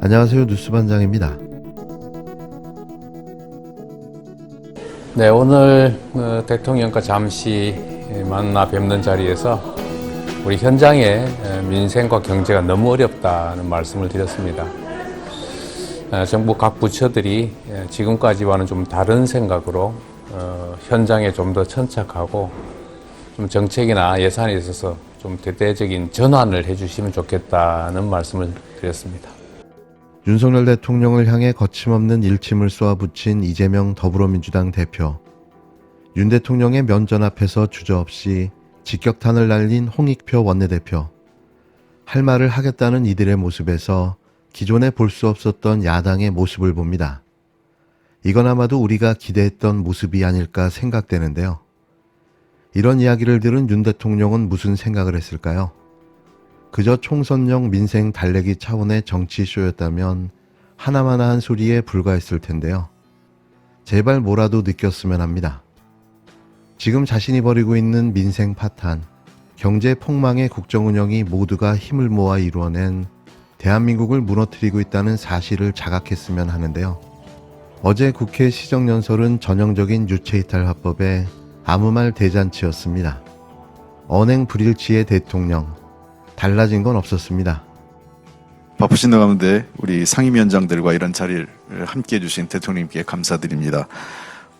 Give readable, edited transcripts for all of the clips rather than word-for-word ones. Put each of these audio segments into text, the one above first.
안녕하세요. 뉴스반장입니다. 네, 오늘 대통령과 잠시 만나 뵙는 자리에서 우리 현장의 민생과 경제가 너무 어렵다는 말씀을 드렸습니다. 정부 각 부처들이 지금까지와는 좀 다른 생각으로 현장에 좀 더 천착하고 좀 정책이나 예산에 있어서 좀 대대적인 전환을 해주시면 좋겠다는 말씀을 드렸습니다. 윤석열 대통령을 향해 거침없는 일침을 쏘아붙인 이재명 더불어민주당 대표. 윤 대통령의 면전 앞에서 주저없이 직격탄을 날린 홍익표 원내대표. 할 말을 하겠다는 이들의 모습에서 기존에 볼 수 없었던 야당의 모습을 봅니다. 이건 아마도 우리가 기대했던 모습이 아닐까 생각되는데요. 이런 이야기를 들은 윤 대통령은 무슨 생각을 했을까요? 그저 총선용 민생 달래기 차원의 정치쇼였다면 하나마나 한 소리에 불과했을 텐데요. 제발 뭐라도 느꼈으면 합니다. 지금 자신이 벌이고 있는 민생 파탄, 경제 폭망의 국정운영이 모두가 힘을 모아 이루어낸 대한민국을 무너뜨리고 있다는 사실을 자각했으면 하는데요. 어제 국회 시정연설은 전형적인 유체이탈 화법에 아무 말 대잔치였습니다. 언행 불일치의 대통령, 달라진 건 없었습니다. 바쁘신 가운데 우리 상임위원장들과 이런 자리를 함께해 주신 대통령님께 감사드립니다.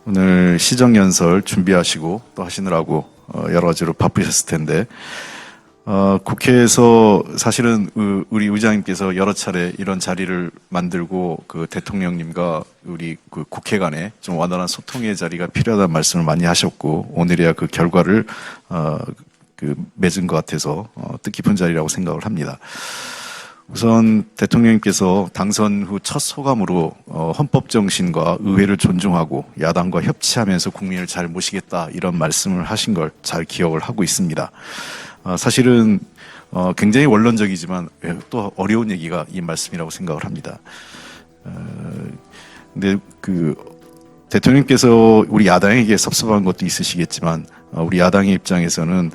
오늘 시정연설 준비하시고 또 하시느라고 여러 가지로 바쁘셨을 텐데 국회에서 사실은 우리 의장님께서 여러 차례 이런 자리를 만들고 그 대통령님과 우리 그 국회 간에 좀 원활한 소통의 자리가 필요하다는 말씀을 많이 하셨고 오늘이야 그 결과를 맺은 것 같아서 뜻깊은 자리라고 생각을 합니다. 우선 대통령님께서 당선 후 첫 소감으로 헌법 정신과 의회를 존중하고 야당과 협치하면서 국민을 잘 모시겠다 이런 말씀을 하신 걸 잘 기억을 하고 있습니다. 사실은 굉장히 원론적이지만 또 어려운 얘기가 이 말씀이라고 생각을 합니다. 근데 대통령께서 우리 야당에게 섭섭한 것도 있으시겠지만 우리 야당의 입장에서는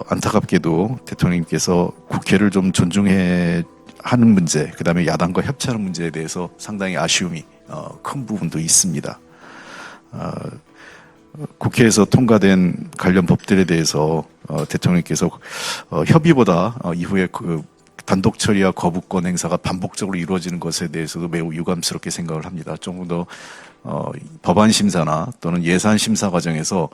안타깝게도 대통령님께서 국회를 좀 존중해 하는 문제, 그 다음에 야당과 협치하는 문제에 대해서 상당히 아쉬움이 큰 부분도 있습니다. 국회에서 통과된 관련 법들에 대해서 대통령께서 협의보다 이후에 단독 처리와 거부권 행사가 반복적으로 이루어지는 것에 대해서도 매우 유감스럽게 생각을 합니다. 조금 더 법안 심사나 또는 예산 심사 과정에서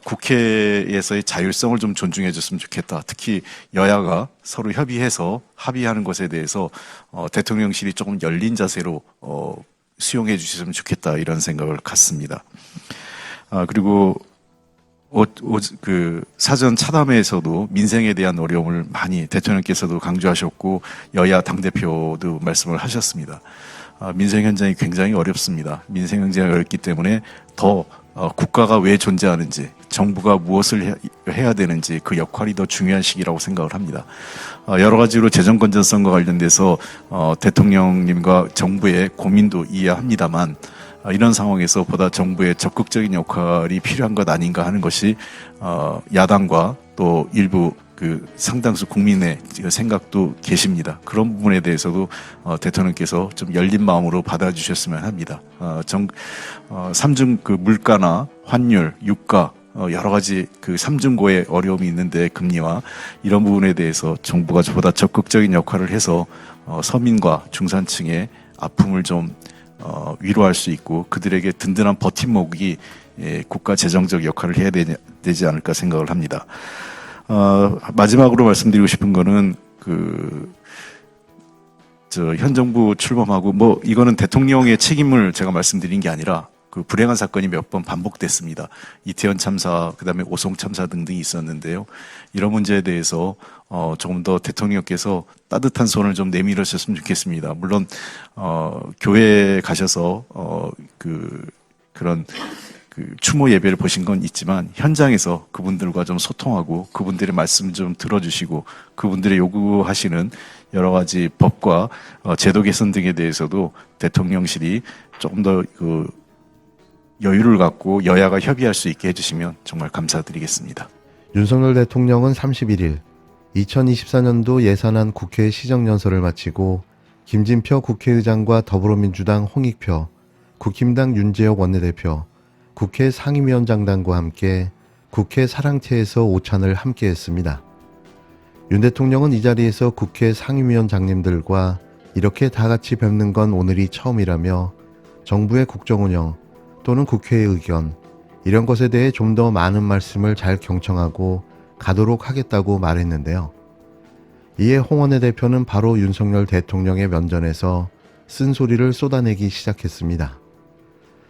국회에서의 자율성을 좀 존중해 줬으면 좋겠다. 특히 여야가 서로 협의해서 합의하는 것에 대해서 대통령실이 조금 열린 자세로 수용해 주셨으면 좋겠다 이런 생각을 갖습니다. 그리고 사전 차담회에서도 민생에 대한 어려움을 많이 대통령께서도 강조하셨고 여야 당대표도 말씀을 하셨습니다. 민생 현장이 굉장히 어렵습니다. 민생 현장이 어렵기 때문에 더 국가가 왜 존재하는지 정부가 무엇을 해야 되는지 그 역할이 더 중요한 시기라고 생각을 합니다. 여러 가지로 재정 건전성과 관련돼서 대통령님과 정부의 고민도 이해합니다만 이런 상황에서 보다 정부의 적극적인 역할이 필요한 것 아닌가 하는 것이 야당과 또 일부 상당수 국민의 생각도 계십니다. 그런 부분에 대해서도 대통령께서 좀 열린 마음으로 받아주셨으면 합니다. 삼중 물가나 환율, 유가 여러 가지 삼중고의 어려움이 있는데 금리와 이런 부분에 대해서 정부가 보다 적극적인 역할을 해서 서민과 중산층의 아픔을 좀 위로할 수 있고 그들에게 든든한 버팀목이 국가 재정적 역할을 해야 되지 않을까 생각을 합니다. 마지막으로 말씀드리고 싶은 거는 현 정부 출범하고 이거는 대통령의 책임을 제가 말씀드린 게 아니라 불행한 사건이 몇 번 반복됐습니다. 이태원 참사, 그다음에 오송 참사 등등이 있었는데요. 이런 문제에 대해서 조금 더 대통령께서 따뜻한 손을 좀 내밀어 주셨으면 좋겠습니다. 물론 교회에 가셔서 그런 추모 예배를 보신 건 있지만 현장에서 그분들과 좀 소통하고 그분들의 말씀 좀 들어주시고 그분들의 요구하시는 여러 가지 법과 제도 개선 등에 대해서도 대통령실이 조금 더 여유를 갖고 여야가 협의할 수 있게 해주시면 정말 감사드리겠습니다. 윤석열 대통령은 31일 2024년도 예산안 국회 시정연설을 마치고 김진표 국회의장과 더불어민주당 홍익표, 국힘당 윤재혁 원내대표, 국회 상임위원장단과 함께 국회 사랑채에서 오찬을 함께 했습니다. 윤 대통령은 이 자리에서 국회 상임위원장님들과 이렇게 다 같이 뵙는 건 오늘이 처음이라며 정부의 국정운영 또는 국회의 의견 이런 것에 대해 좀 더 많은 말씀을 잘 경청하고 가도록 하겠다고 말했는데요. 이에 홍 원내대표는 바로 윤석열 대통령의 면전에서 쓴소리를 쏟아내기 시작했습니다.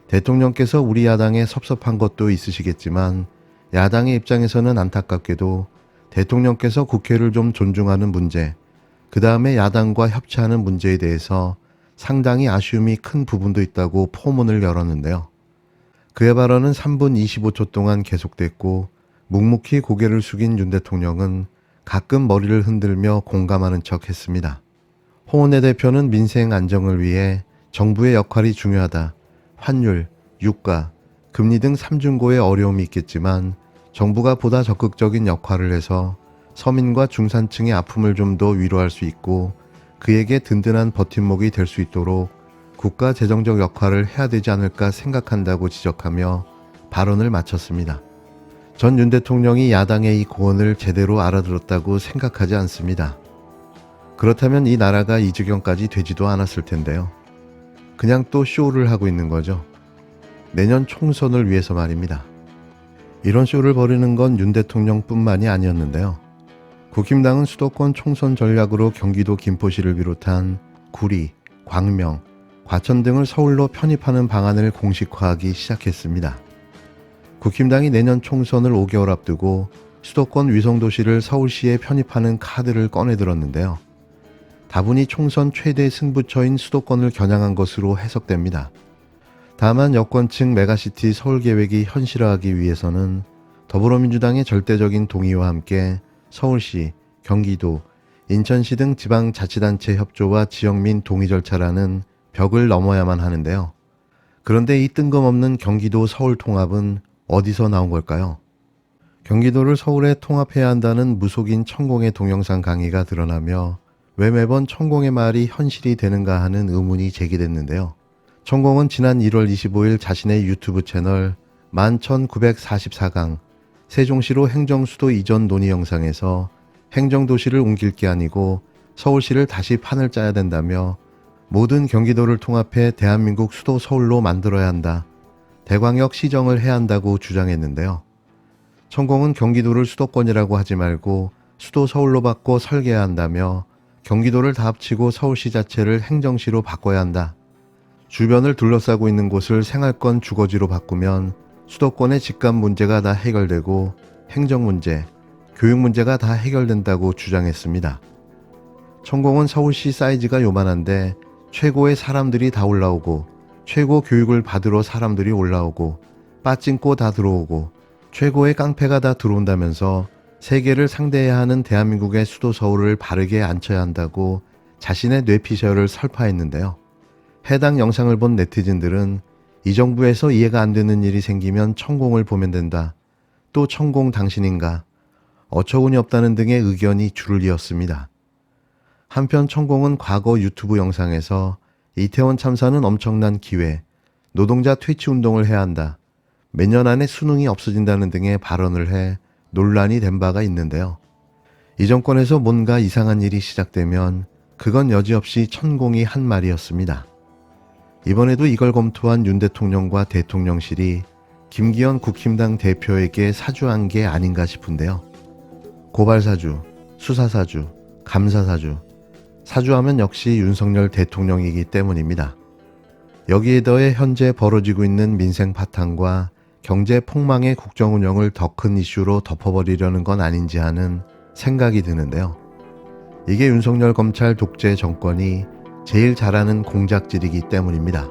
대통령께서 우리 야당에 섭섭한 것도 있으시겠지만 야당의 입장에서는 안타깝게도 대통령께서 국회를 좀 존중하는 문제, 그 다음에 야당과 협치하는 문제에 대해서 상당히 아쉬움이 큰 부분도 있다고 포문을 열었는데요. 그의 발언은 3분 25초 동안 계속됐고 묵묵히 고개를 숙인 윤 대통령은 가끔 머리를 흔들며 공감하는 척 했습니다. 홍 원내대표는 민생 안정을 위해 정부의 역할이 중요하다. 환율, 유가, 금리 등 삼중고의 어려움이 있겠지만 정부가 보다 적극적인 역할을 해서 서민과 중산층의 아픔을 좀 더 위로할 수 있고 그에게 든든한 버팀목이 될 수 있도록 국가 재정적 역할을 해야 되지 않을까 생각한다고 지적하며 발언을 마쳤습니다. 전 윤 대통령이 야당의 이 고언을 제대로 알아들었다고 생각하지 않습니다. 그렇다면 이 나라가 이 지경까지 되지도 않았을 텐데요. 그냥 또 쇼를 하고 있는 거죠. 내년 총선을 위해서 말입니다. 이런 쇼를 벌이는 건 윤 대통령뿐만이 아니었는데요. 국힘당은 수도권 총선 전략으로 경기도 김포시를 비롯한 구리, 광명, 과천 등을 서울로 편입하는 방안을 공식화하기 시작했습니다. 국힘당이 내년 총선을 5개월 앞두고 수도권 위성도시를 서울시에 편입하는 카드를 꺼내들었는데요. 다분히 총선 최대 승부처인 수도권을 겨냥한 것으로 해석됩니다. 다만 여권 측 메가시티 서울 계획이 현실화하기 위해서는 더불어민주당의 절대적인 동의와 함께 서울시, 경기도, 인천시 등 지방자치단체 협조와 지역민 동의 절차라는 벽을 넘어야만 하는데요. 그런데 이 뜬금없는 경기도 서울 통합은 어디서 나온 걸까요? 경기도를 서울에 통합해야 한다는 무속인 천공의 동영상 강의가 드러나며 왜 매번 천공의 말이 현실이 되는가 하는 의문이 제기됐는데요. 천공은 지난 1월 25일 자신의 유튜브 채널 11,944강 세종시로 행정수도 이전 논의 영상에서 행정도시를 옮길 게 아니고 서울시를 다시 판을 짜야 된다며 모든 경기도를 통합해 대한민국 수도 서울로 만들어야 한다. 대광역 시정을 해야 한다고 주장했는데요. 천공은 경기도를 수도권이라고 하지 말고 수도 서울로 바꿔 설계해야 한다며 경기도를 다 합치고 서울시 자체를 행정시로 바꿔야 한다. 주변을 둘러싸고 있는 곳을 생활권 주거지로 바꾸면 수도권의 집값 문제가 다 해결되고 행정 문제, 교육 문제가 다 해결된다고 주장했습니다. 천공은 서울시 사이즈가 요만한데 최고의 사람들이 다 올라오고 최고 교육을 받으러 사람들이 올라오고 빠찡꼬 다 들어오고 최고의 깡패가 다 들어온다면서 세계를 상대해야 하는 대한민국의 수도 서울을 바르게 앉혀야 한다고 자신의 뇌피셜을 설파했는데요. 해당 영상을 본 네티즌들은 이 정부에서 이해가 안 되는 일이 생기면 천공을 보면 된다. 또 천공 당신인가? 어처구니 없다는 등의 의견이 줄을 이었습니다. 한편 천공은 과거 유튜브 영상에서 이태원 참사는 엄청난 기회, 노동자 퇴치 운동을 해야 한다. 몇 년 안에 수능이 없어진다는 등의 발언을 해 논란이 된 바가 있는데요. 이 정권에서 뭔가 이상한 일이 시작되면 그건 여지없이 천공이 한 말이었습니다. 이번에도 이걸 검토한 윤 대통령과 대통령실이 김기현 국힘당 대표에게 사주한 게 아닌가 싶은데요. 고발사주, 수사사주, 감사사주, 사주하면 역시 윤석열 대통령이기 때문입니다. 여기에 더해 현재 벌어지고 있는 민생 파탄과 경제 폭망의 국정운영을 더 큰 이슈로 덮어버리려는 건 아닌지 하는 생각이 드는데요. 이게 윤석열 검찰 독재 정권이 제일 잘하는 공작질이기 때문입니다.